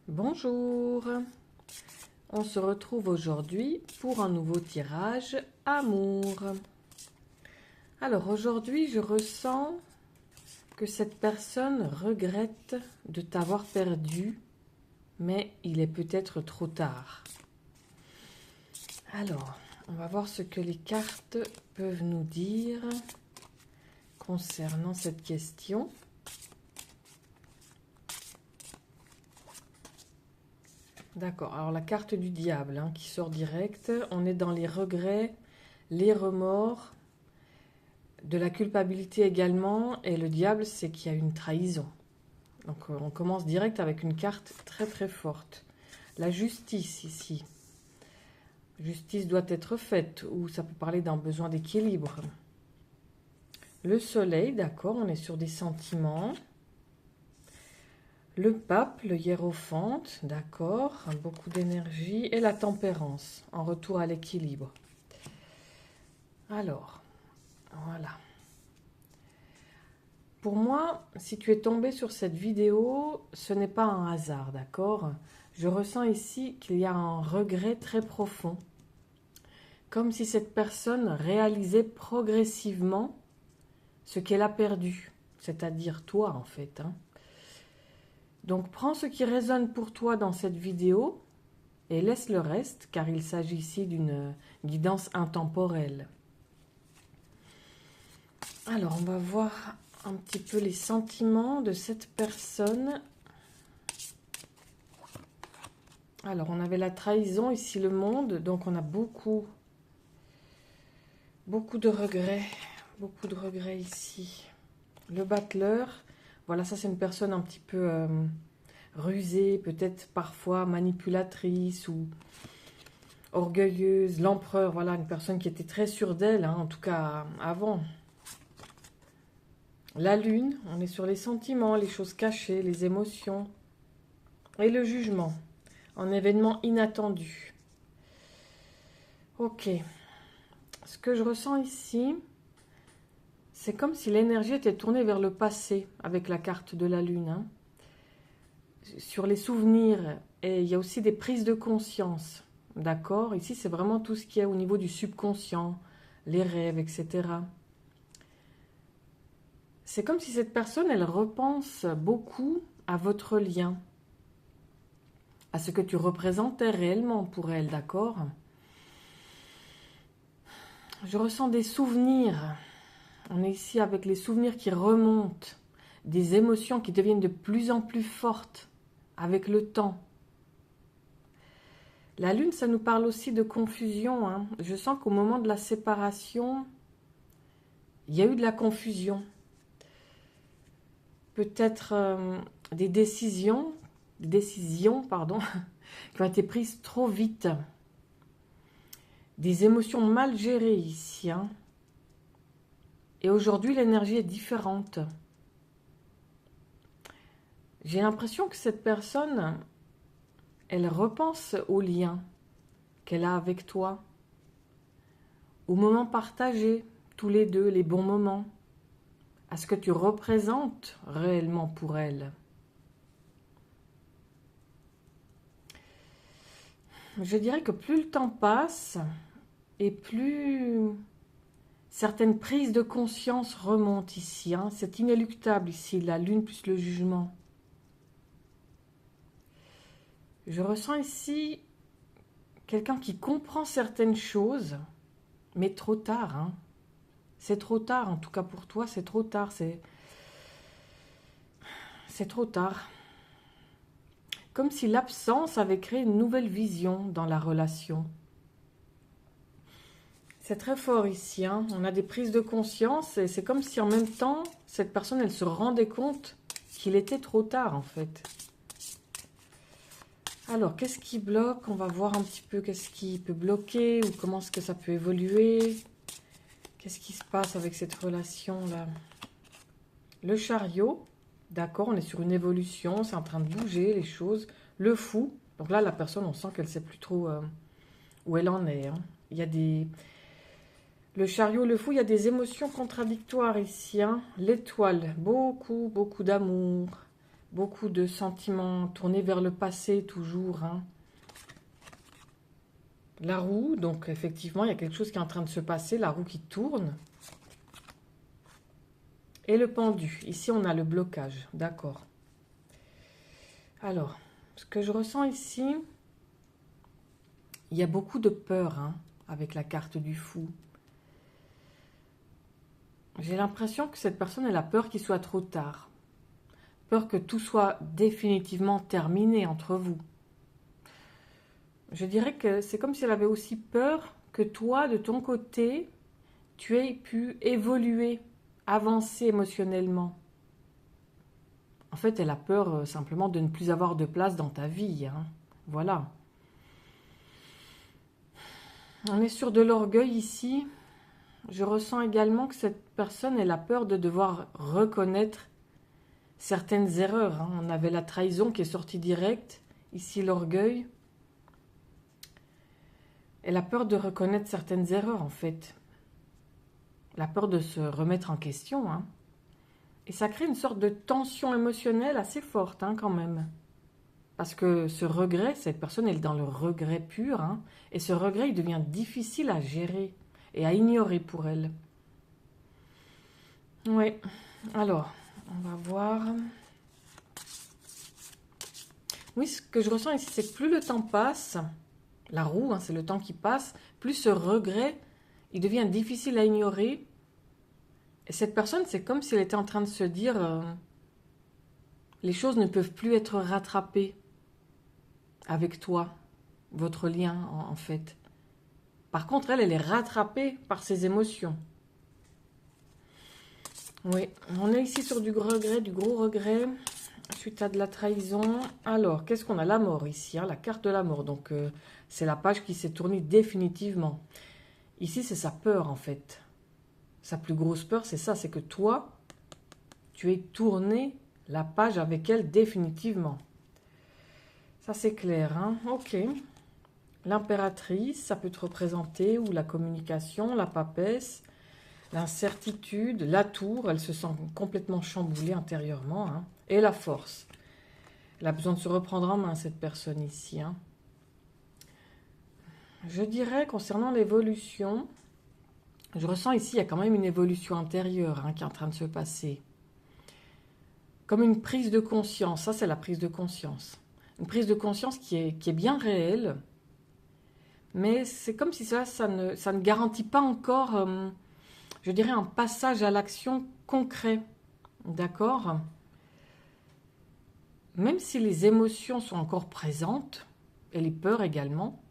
Bonjour, on se retrouve aujourd'hui pour un nouveau tirage amour. Alors aujourd'hui, je ressens que cette personne regrette de t'avoir perdu, mais il est peut-être trop tard. Alors, on va voir ce que les cartes peuvent nous dire concernant cette question. D'accord, alors la carte du diable qui sort direct, on est dans les regrets, les remords, de la culpabilité également, et le diable c'est qu'il y a une trahison. Donc on commence direct avec une carte très très forte. La justice ici. Justice doit être faite, ou ça peut parler d'un besoin d'équilibre. Le soleil, d'accord, on est sur des sentiments. Le pape, le hiérophante, d'accord, beaucoup d'énergie. Et la tempérance, en retour à l'équilibre. Alors, voilà. Pour moi, si tu es tombé sur cette vidéo, ce n'est pas un hasard, d'accord? Je ressens ici qu'il y a un regret très profond. Comme si cette personne réalisait progressivement ce qu'elle a perdu. C'est-à-dire toi, en fait. Donc, prends ce qui résonne pour toi dans cette vidéo et laisse le reste, car il s'agit ici d'une guidance intemporelle. Alors, on va voir un petit peu les sentiments de cette personne. Alors, on avait la trahison, ici le monde, donc on a beaucoup de regrets. Beaucoup de regrets ici. Le battleur, voilà, ça c'est une personne un petit peu rusée, peut-être parfois manipulatrice ou orgueilleuse. L'empereur, voilà, une personne qui était très sûre d'elle, en tout cas avant. La lune, on est sur les sentiments, les choses cachées, les émotions. Et le jugement, un événement inattendu. Ok. Ce que je ressens ici, c'est comme si l'énergie était tournée vers le passé avec la carte de la lune. Sur les souvenirs, et il y a aussi des prises de conscience. D'accord? Ici, c'est vraiment tout ce qui est au niveau du subconscient, les rêves, etc. C'est comme si cette personne, elle repense beaucoup à votre lien, à ce que tu représentais réellement pour elle, d'accord? Je ressens des souvenirs. On est ici avec les souvenirs qui remontent, des émotions qui deviennent de plus en plus fortes avec le temps. La lune, ça nous parle aussi de confusion. Je sens qu'au moment de la séparation, il y a eu de la confusion. Peut-être des décisions, qui ont été prises trop vite. Des émotions mal gérées ici. Et aujourd'hui, l'énergie est différente. J'ai l'impression que cette personne, elle repense au lien qu'elle a avec toi, aux moments partagés, tous les deux, les bons moments, à ce que tu représentes réellement pour elle. Je dirais que plus le temps passe et plus certaines prises de conscience remontent ici. C'est inéluctable ici, la lune plus le jugement. Je ressens ici quelqu'un qui comprend certaines choses, mais trop tard. C'est trop tard, en tout cas pour toi, c'est trop tard. C'est trop tard. Comme si l'absence avait créé une nouvelle vision dans la relation. C'est très fort ici. On a des prises de conscience et c'est comme si en même temps, cette personne, elle se rendait compte qu'il était trop tard en fait. Alors, qu'est-ce qui bloque? On va voir un petit peu qu'est-ce qui peut bloquer ou comment est-ce que ça peut évoluer. Qu'est-ce qui se passe avec cette relation-là? Le chariot, d'accord, on est sur une évolution, c'est en train de bouger les choses. Le fou, donc là, la personne, on sent qu'elle ne sait plus trop où elle en est. Il y a des... Le chariot, le fou, il y a des émotions contradictoires ici. L'étoile, beaucoup d'amour, Beaucoup de sentiments tournés vers le passé, toujours. Hein. La roue, donc effectivement, il y a quelque chose qui est en train de se passer, la roue qui tourne. Et le pendu. Ici, on a le blocage. D'accord. Alors, ce que je ressens ici, il y a beaucoup de peur hein, avec la carte du fou. J'ai l'impression que cette personne, elle a peur qu'il soit trop tard. Peur que tout soit définitivement terminé entre vous. Je dirais que c'est comme si elle avait aussi peur que toi, de ton côté, tu aies pu évoluer, avancer émotionnellement. En fait, elle a peur simplement de ne plus avoir de place dans ta vie. Hein. Voilà. On est sur de l'orgueil ici. Je ressens également que cette personne, elle a peur de devoir reconnaître certaines erreurs. Hein. On avait la trahison qui est sortie directe. Ici, l'orgueil. Elle a peur de reconnaître certaines erreurs, en fait. Elle a peur de se remettre en question. Hein. Et ça crée une sorte de tension émotionnelle assez forte, hein, quand même. Parce que ce regret, cette personne, elle est dans le regret pur. Hein, et ce regret, il devient difficile à gérer et à ignorer pour elle. Oui. Alors, on va voir. Oui, ce que je ressens ici, c'est que plus le temps passe, la roue, hein, c'est le temps qui passe, plus ce regret, il devient difficile à ignorer. Et cette personne, c'est comme si elle était en train de se dire les choses ne peuvent plus être rattrapées avec toi, votre lien en fait. Par contre, elle est rattrapée par ses émotions. Oui, on est ici sur du regret, du gros regret, suite à de la trahison. Alors, qu'est-ce qu'on a? La mort ici, hein, la carte de la mort. Donc, c'est la page qui s'est tournée définitivement. Ici, c'est sa peur en fait. Sa plus grosse peur, c'est ça, c'est que toi, tu aies tourné la page avec elle définitivement. Ça, c'est clair, hein? Ok. L'impératrice, ça peut te représenter, ou la communication, la papesse, l'incertitude, la tour, elle se sent complètement chamboulée intérieurement, hein, et la force. Elle a besoin de se reprendre en main, cette personne ici. Hein. Je dirais, concernant l'évolution, je ressens ici, il y a quand même une évolution intérieure hein, qui est en train de se passer. Comme une prise de conscience, ça c'est la prise de conscience. Une prise de conscience qui est bien réelle, mais c'est comme si ça ne garantit pas encore, je dirais, un passage à l'action concret. D'accord? Même si les émotions sont encore présentes, et les peurs également,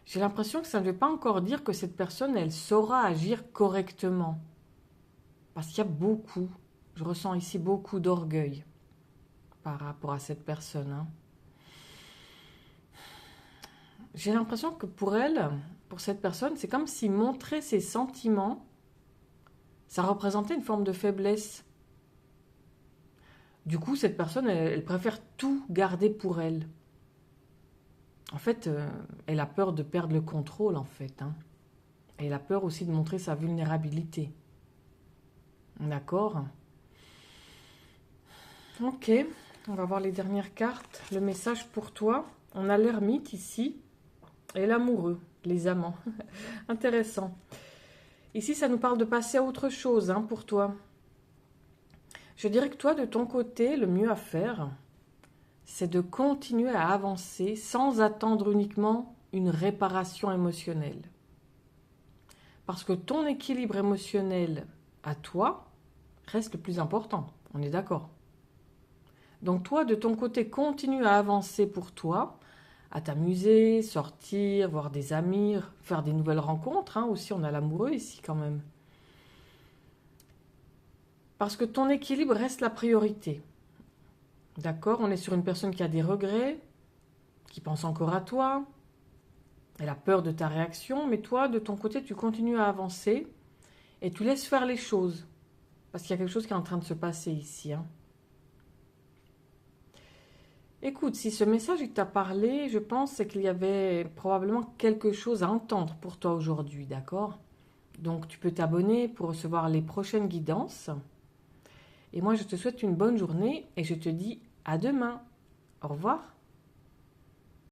j'ai l'impression que ça ne veut pas encore dire que cette personne, elle saura agir correctement. Parce qu'il y a beaucoup, je ressens ici beaucoup d'orgueil par rapport à cette personne. Hein. J'ai l'impression que pour elle, pour cette personne, c'est comme si montrer ses sentiments, ça représentait une forme de faiblesse. Du coup, cette personne, elle préfère tout garder pour elle. En fait, elle a peur de perdre le contrôle, en fait. Hein. Et elle a peur aussi de montrer sa vulnérabilité. D'accord? Ok, on va voir les dernières cartes. Le message pour toi. On a l'ermite ici. Et l'amoureux, les amants. Intéressant. Ici, ça nous parle de passer à autre chose hein, pour toi. Je dirais que toi, de ton côté, le mieux à faire, c'est de continuer à avancer sans attendre uniquement une réparation émotionnelle. Parce que ton équilibre émotionnel à toi reste le plus important. On est d'accord? Donc toi, de ton côté, continue à avancer pour toi, à t'amuser, sortir, voir des amis, faire des nouvelles rencontres. Hein, aussi, on a l'amoureux ici quand même. Parce que ton équilibre reste la priorité. D'accord? On est sur une personne qui a des regrets, qui pense encore à toi. Elle a peur de ta réaction, mais toi, de ton côté, tu continues à avancer et tu laisses faire les choses. Parce qu'il y a quelque chose qui est en train de se passer ici. Hein. Écoute, si ce message t'a parlé, je pense c'est qu'il y avait probablement quelque chose à entendre pour toi aujourd'hui, d'accord? Donc tu peux t'abonner pour recevoir les prochaines guidances. Et moi, je te souhaite une bonne journée et je te dis à demain. Au revoir.